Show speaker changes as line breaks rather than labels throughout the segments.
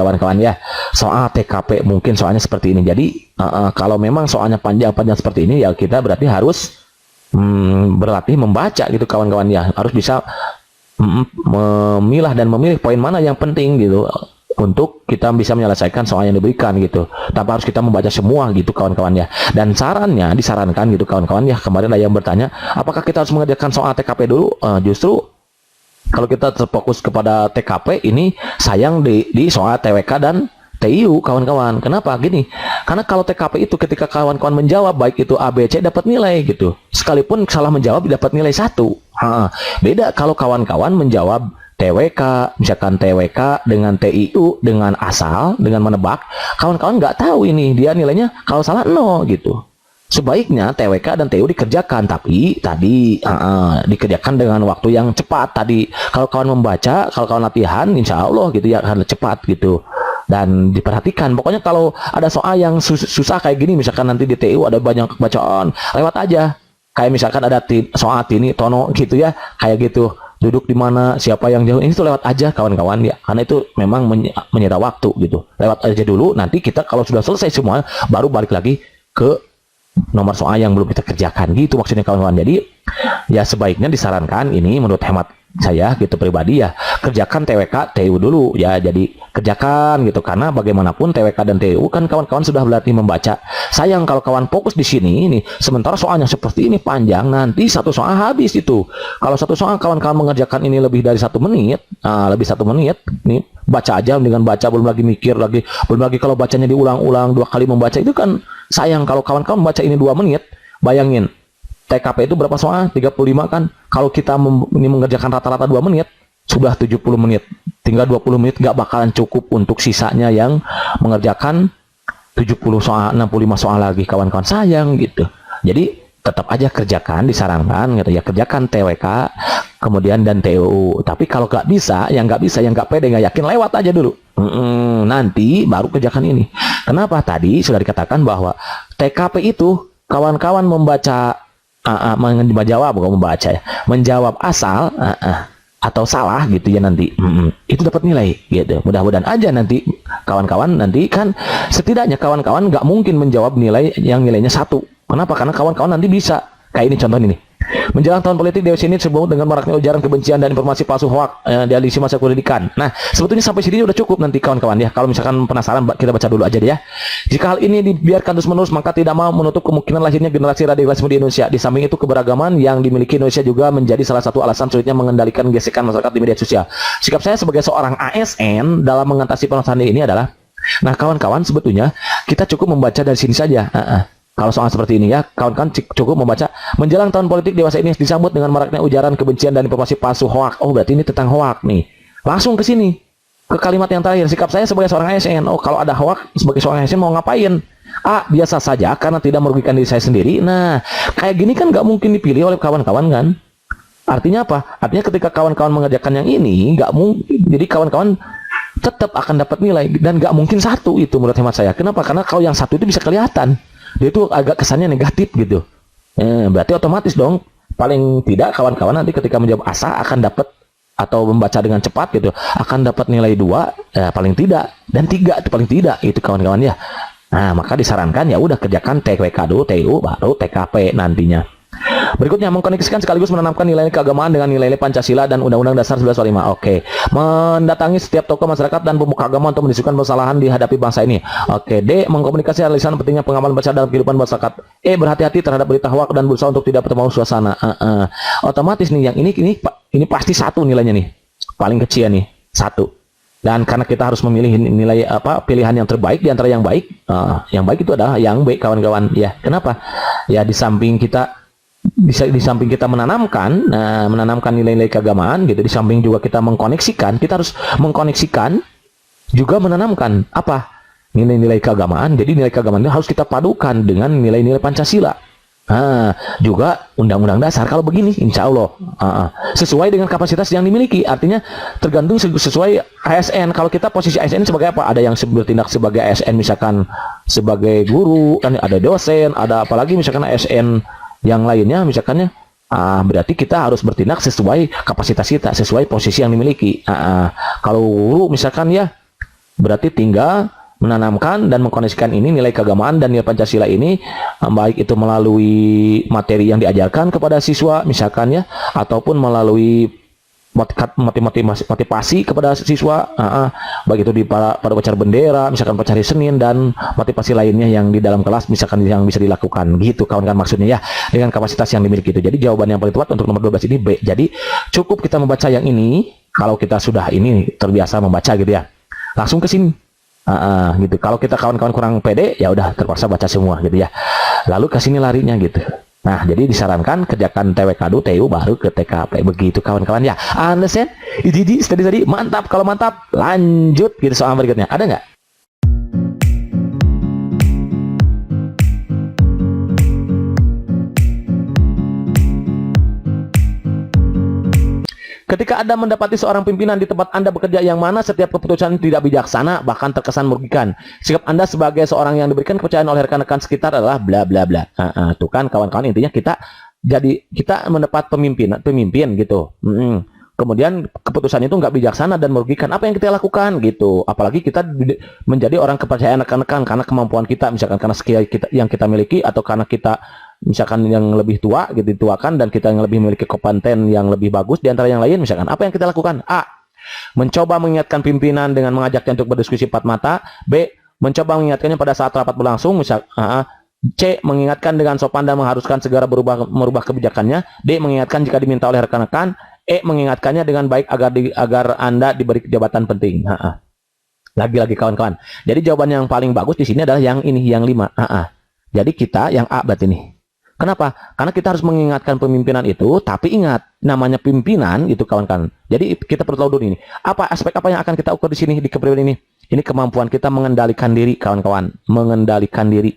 kawan-kawan ya. Soal TKP mungkin soalnya seperti ini. Jadi kalau memang soalnya panjang-panjang seperti ini ya kita berarti harus berlatih membaca gitu kawan-kawan ya. Harus bisa memilah dan memilih poin mana yang penting gitu untuk kita bisa menyelesaikan soal yang diberikan gitu, tanpa harus kita membaca semua gitu kawan-kawan ya. Dan disarankan gitu kawan-kawan ya, kemarin ada yang bertanya apakah kita harus mengerjakan soal TKP dulu. Justru kalau kita terfokus kepada TKP ini sayang di soal TWK dan TIU kawan-kawan. Kenapa? Gini, karena kalau TKP itu ketika kawan-kawan menjawab baik itu A, B, C dapat nilai gitu, sekalipun salah menjawab dapat nilai 1. Beda kalau kawan-kawan menjawab TWK, misalkan TWK dengan TIU, dengan asal, dengan menebak, kawan-kawan nggak tahu ini dia nilainya kalau salah 0 gitu. Sebaiknya TWK dan TIU dikerjakan, tapi tadi dikerjakan dengan waktu yang cepat tadi. Kalau kawan membaca, kalau kawan latihan, insya Allah gitu ya akan cepat gitu. Dan diperhatikan, pokoknya kalau ada soal yang susah kayak gini, misalkan nanti di TIU ada banyak bacaan, lewat aja. Kayak misalkan ada soal Tini, Tono gitu ya, kayak gitu. Duduk di mana, siapa yang jauh, ini tuh lewat aja kawan-kawan ya, karena itu memang menyita waktu gitu. Lewat aja dulu, nanti kita kalau sudah selesai semua baru balik lagi ke nomor soal yang belum kita kerjakan gitu maksudnya kawan-kawan. Jadi ya sebaiknya disarankan ini menurut hemat saya gitu pribadi ya, kerjakan TWK TIU dulu ya. Jadi kerjakan gitu, karena bagaimanapun TWK dan TIU kan kawan-kawan sudah berlatih membaca. Sayang kalau kawan fokus di sini nih, sementara soalnya seperti ini panjang, nanti satu soal habis itu. Kalau satu soal kawan-kawan mengerjakan ini lebih dari 1 menit, lebih 1 menit nih, baca aja dengan baca, belum lagi mikir lagi, belum lagi kalau bacanya diulang-ulang 2 kali membaca, itu kan sayang. Kalau kawan-kawan membaca ini 2 menit, bayangin TKP itu berapa soal? 35 kan. Kalau kita ini mengerjakan rata-rata 2 menit, sudah 70 menit. Tinggal 20 menit gak bakalan cukup untuk sisanya yang mengerjakan 70 soal, 65 soal lagi kawan-kawan. Sayang gitu. Jadi tetap aja kerjakan, disarankan gitu ya, kerjakan TWK kemudian dan TIU. Tapi kalau nggak bisa, yang nggak pede, nggak yakin, lewat aja dulu. Nanti baru kerjakan ini. Kenapa? Tadi sudah dikatakan bahwa TKP itu kawan-kawan membaca menjawab asal atau salah gitu ya nanti itu dapat nilai gitu. Mudah-mudahan aja nanti kawan-kawan nanti kan setidaknya kawan-kawan nggak mungkin menjawab nilai yang nilainya 1. Kenapa? Karena kawan-kawan nanti bisa kayak ini contoh ini. Menjelang tahun politik Dewas ini sebut dengan maraknya ujaran kebencian dan informasi palsu hoak di alisi masa pendidikan. Nah, sebetulnya sampai sini udah cukup nanti kawan-kawan ya. Kalau misalkan penasaran kita baca dulu aja deh ya. Jika hal ini dibiarkan terus-menerus, maka tidak mau menutup kemungkinan lahirnya generasi radikalisme di Indonesia. Di samping itu keberagaman yang dimiliki Indonesia juga menjadi salah satu alasan sulitnya mengendalikan gesekan masyarakat di media sosial. Sikap saya sebagai seorang ASN dalam mengatasi permasalahan ini adalah, nah kawan-kawan sebetulnya kita cukup membaca dari sini saja. Kalau soal seperti ini ya, kawan-kawan cukup membaca menjelang tahun politik dewasa ini disambut dengan maraknya ujaran kebencian dan informasi palsu hoak. Oh, berarti ini tentang hoak nih. Langsung ke sini, ke kalimat yang terakhir. Sikap saya sebagai seorang ASN. Oh, kalau ada hoak sebagai seorang ASN mau ngapain? Biasa saja karena tidak merugikan diri saya sendiri. Nah, kayak gini kan nggak mungkin dipilih oleh kawan-kawan kan? Artinya apa? Artinya ketika kawan-kawan mengerjakan yang ini, nggak mungkin. Jadi kawan-kawan tetap akan dapat nilai dan nggak mungkin 1 itu menurut hemat saya. Kenapa? Karena kalau yang 1 itu bisa kelihatan. Dia itu agak kesannya negatif gitu. Berarti otomatis dong, paling tidak kawan-kawan nanti ketika menjawab asa akan dapat, atau membaca dengan cepat gitu, akan dapat nilai 2 paling tidak, dan 3 itu paling tidak itu kawan-kawan ya. Nah, maka disarankan ya udah kerjakan TWK dulu, TIU, baru TKP nantinya. Berikutnya, mengkoneksikan sekaligus menanamkan nilai keagamaan dengan nilai Pancasila dan Undang-Undang Dasar 1945. Oke. Mendatangi setiap tokoh masyarakat dan pemuka agama untuk mendiskusikan permasalahan dihadapi bangsa ini. Oke. D. Mengkomunikasi alisan pentingnya pengamalan baca dalam kehidupan masyarakat. E. Berhati-hati terhadap berita hoak dan berusaha untuk tidak bertemu suasana. Otomatis nih yang ini pasti 1 nilainya nih. Paling kecil nih, 1. Dan karena kita harus memilih nilai pilihan yang terbaik di antara yang baik. Yang baik itu adalah yang B kawan-kawan. Ya, kenapa? Ya di samping kita menanamkan nilai-nilai keagamaan gitu, di samping juga kita harus mengkoneksikan juga menanamkan apa? Nilai-nilai keagamaan. Jadi nilai keagamaan itu harus kita padukan dengan nilai-nilai Pancasila. Juga Undang-Undang Dasar. Kalau begini, insya Allah sesuai dengan kapasitas yang dimiliki. Artinya tergantung sesuai ASN. Kalau kita posisi ASN sebagai apa? Ada yang bertindak sebagai ASN misalkan sebagai guru, kan ada dosen, ada apalagi misalkan ASN yang lainnya misalkannya, berarti kita harus bertindak sesuai kapasitas kita, sesuai posisi yang dimiliki. Kalau guru misalkan ya Berarti tinggal menanamkan dan mengkoneksikan ini nilai keagamaan dan nilai Pancasila ini, baik itu melalui materi yang diajarkan kepada siswa misalkan ya, ataupun melalui motivasi kepada siswa, baik itu pada upacara bendera, misalkan upacara Senin, dan motivasi lainnya yang di dalam kelas misalkan yang bisa dilakukan gitu kawan-kawan, maksudnya ya dengan kapasitas yang dimiliki itu. Jadi jawaban yang paling tepat untuk nomor 12 ini B. Jadi cukup kita membaca yang ini kalau kita sudah ini terbiasa membaca gitu ya, langsung ke sini. Gitu. Kalau kita kawan-kawan kurang pede, ya udah terpaksa baca semua gitu ya. Lalu ke sini larinya gitu. Nah, jadi disarankan kerjakan TWK dulu, TU baru ke TKP, begitu kawan-kawan ya. Understand? Jadi tadi mantap. Kalau mantap, lanjut gitu soal berikutnya. Ada nggak? Ketika Anda mendapati seorang pimpinan di tempat Anda bekerja yang mana setiap keputusan tidak bijaksana, bahkan terkesan merugikan. Sikap Anda sebagai seorang yang diberikan kepercayaan oleh rekan-rekan sekitar adalah bla bla bla. Tuh kan kawan-kawan, intinya kita mendapat pemimpin gitu. Kemudian keputusan itu nggak bijaksana dan merugikan. Apa yang kita lakukan gitu? Apalagi kita menjadi orang kepercayaan rekan-rekan karena kemampuan kita, misalkan karena skill kita yang kita miliki, atau karena kita misalkan yang lebih tua gitu dituakan, dan kita yang lebih memiliki kompeten yang lebih bagus di antara yang lain, misalkan apa yang kita lakukan? A. Mencoba mengingatkan pimpinan dengan mengajaknya untuk berdiskusi empat mata. B. Mencoba mengingatkannya pada saat rapat berlangsung, C. Mengingatkan dengan sopan dan mengharuskan segera merubah kebijakannya. D. Mengingatkan jika diminta oleh rekan-rekan. E. Mengingatkannya dengan baik agar Anda diberi jabatan penting. Lagi-lagi kawan-kawan. Jadi jawaban yang paling bagus di sini adalah yang ini, yang 5. Jadi kita yang A berarti nih. Kenapa? Karena kita harus mengingatkan pemimpinan itu, tapi ingat, namanya pimpinan itu kawan-kawan. Jadi kita perlu tahu dulu ini. Aspek apa yang akan kita ukur di sini di kepribadian ini? Ini kemampuan kita mengendalikan diri, kawan-kawan. Mengendalikan diri.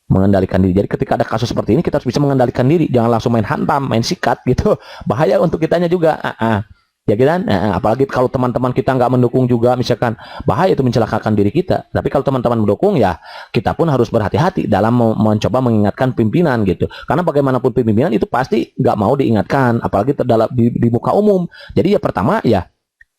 Mengendalikan diri. Jadi ketika ada kasus seperti ini, kita harus bisa mengendalikan diri. Jangan langsung main hantam, main sikat gitu. Bahaya untuk kitanya juga. Ya kan? Apalagi kalau teman-teman kita nggak mendukung juga, misalkan, bahaya itu mencelakakan diri kita. Tapi kalau teman-teman mendukung, ya kita pun harus berhati-hati dalam mencoba mengingatkan pimpinan gitu. Karena bagaimanapun pimpinan itu pasti nggak mau diingatkan, apalagi di muka umum. Jadi ya pertama ya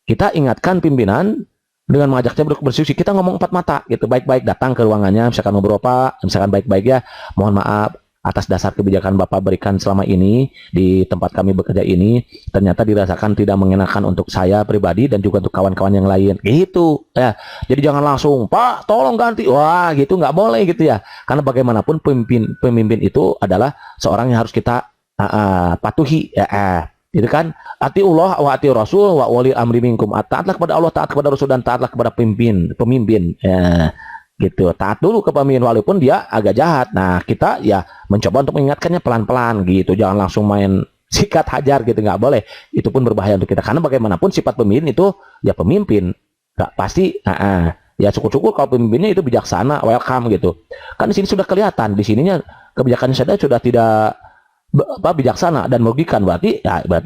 kita ingatkan pimpinan dengan mengajaknya berdiskusi. Kita ngomong empat mata gitu, baik-baik datang ke ruangannya, misalkan ngobrol apa, misalkan baik-baik ya, mohon maaf atas dasar kebijakan Bapak berikan selama ini di tempat kami bekerja ini, ternyata dirasakan tidak mengenakan untuk saya pribadi dan juga untuk kawan-kawan yang lain gitu ya. Jadi jangan langsung Pak tolong ganti, wah gitu nggak boleh gitu ya, karena bagaimanapun pemimpin itu adalah seorang yang harus kita patuhi ya. Itu kan, atiullah wa ati rasul wa wali amri minkum. Taatlah kepada Allah, taat kepada Rasul, dan taatlah kepada pemimpin ya. Gitu, taat dulu ke pemimpin walaupun dia agak jahat. Nah kita ya mencoba untuk mengingatkannya pelan-pelan gitu, jangan langsung main sikat hajar gitu, nggak boleh. Itu pun berbahaya untuk kita, karena bagaimanapun sifat pemimpin itu ya pemimpin, nggak pasti ya syukur-syukur kalau pemimpinnya itu bijaksana, welcome gitu. Kan di sini sudah kelihatan, di sininya kebijakannya sudah tidak bijaksana dan merugikan, berarti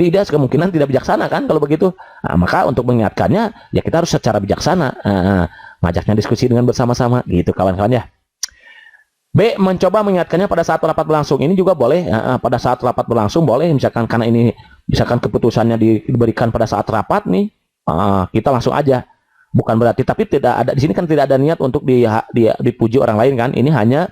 dia kemungkinan tidak bijaksana kan kalau begitu. Maka untuk mengingatkannya ya kita harus secara bijaksana, ngajaknya diskusi dengan bersama-sama gitu kawan-kawan ya. B. Mencoba mengingatkannya pada saat rapat berlangsung. Ini juga boleh, pada saat rapat berlangsung boleh, misalkan karena ini misalkan keputusannya diberikan pada saat rapat nih, kita langsung aja. Bukan berarti, tapi tidak ada di sini kan tidak ada niat untuk dipuji orang lain kan. Ini hanya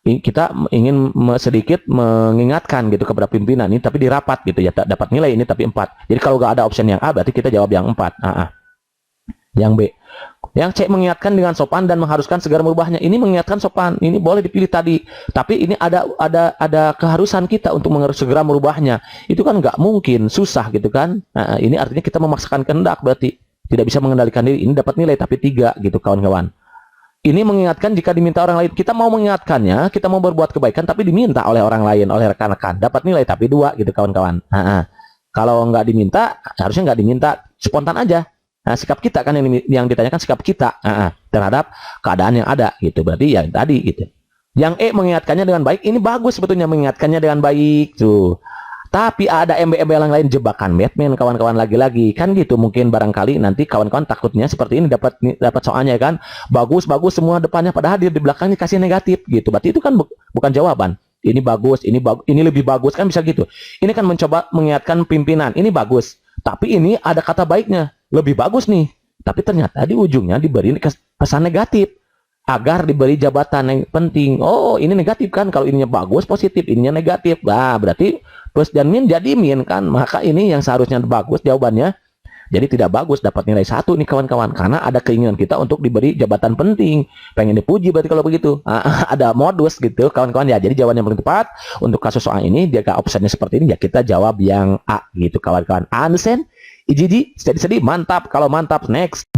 kita ingin sedikit mengingatkan gitu kepada pimpinan ini, tapi di rapat gitu ya, dapat nilai ini tapi 4. Jadi kalau nggak ada option yang A, berarti kita jawab yang 4. Yang B. Yang C. Mengingatkan dengan sopan dan mengharuskan segera merubahnya. Ini mengingatkan sopan, ini boleh dipilih tadi, tapi ini ada keharusan kita untuk segera merubahnya. Itu kan nggak mungkin, susah gitu kan. Ini artinya kita memaksakan kehendak, berarti tidak bisa mengendalikan diri. Ini dapat nilai tapi 3 gitu kawan-kawan. Ini mengingatkan jika diminta orang lain. Kita mau mengingatkannya, kita mau berbuat kebaikan, tapi diminta oleh orang lain, oleh rekan-rekan. Dapat nilai tapi 2 gitu kawan-kawan. Kalau nggak diminta, harusnya nggak diminta, spontan aja. Sikap kita kan yang ditanyakan, sikap kita terhadap keadaan yang ada gitu. Berarti ya tadi gitu. Yang E. Mengingatkannya dengan baik. Ini bagus sebetulnya, mengingatkannya dengan baik tuh. Tapi ada embel-embel yang lain, jebakan Batman kawan-kawan, lagi-lagi kan gitu. Mungkin barangkali nanti kawan-kawan takutnya seperti ini, dapat soalnya kan bagus semua depannya, padahal di belakangnya kasih negatif gitu. Berarti itu kan bukan jawaban. Ini bagus, ini lebih bagus kan, bisa gitu. Ini kan mencoba mengingatkan pimpinan, ini bagus, tapi ini ada kata baiknya, lebih bagus nih Tapi ternyata di ujungnya diberi pesan negatif agar diberi jabatan yang penting. Oh, ini negatif kan? Kalau ininya bagus positif, ininya negatif. Nah, berarti plus dan min jadi min kan? Maka ini yang seharusnya bagus jawabannya. Jadi tidak bagus dapat nilai 1 nih kawan-kawan. Karena ada keinginan kita untuk diberi jabatan penting. Pengen dipuji berarti kalau begitu. Ada modus gitu kawan-kawan ya. Jadi jawaban yang paling tepat untuk kasus soal ini, jika optionnya seperti ini ya kita jawab yang A gitu kawan-kawan. Understand? Iji, sedih-sedih, mantap. Kalau mantap, next.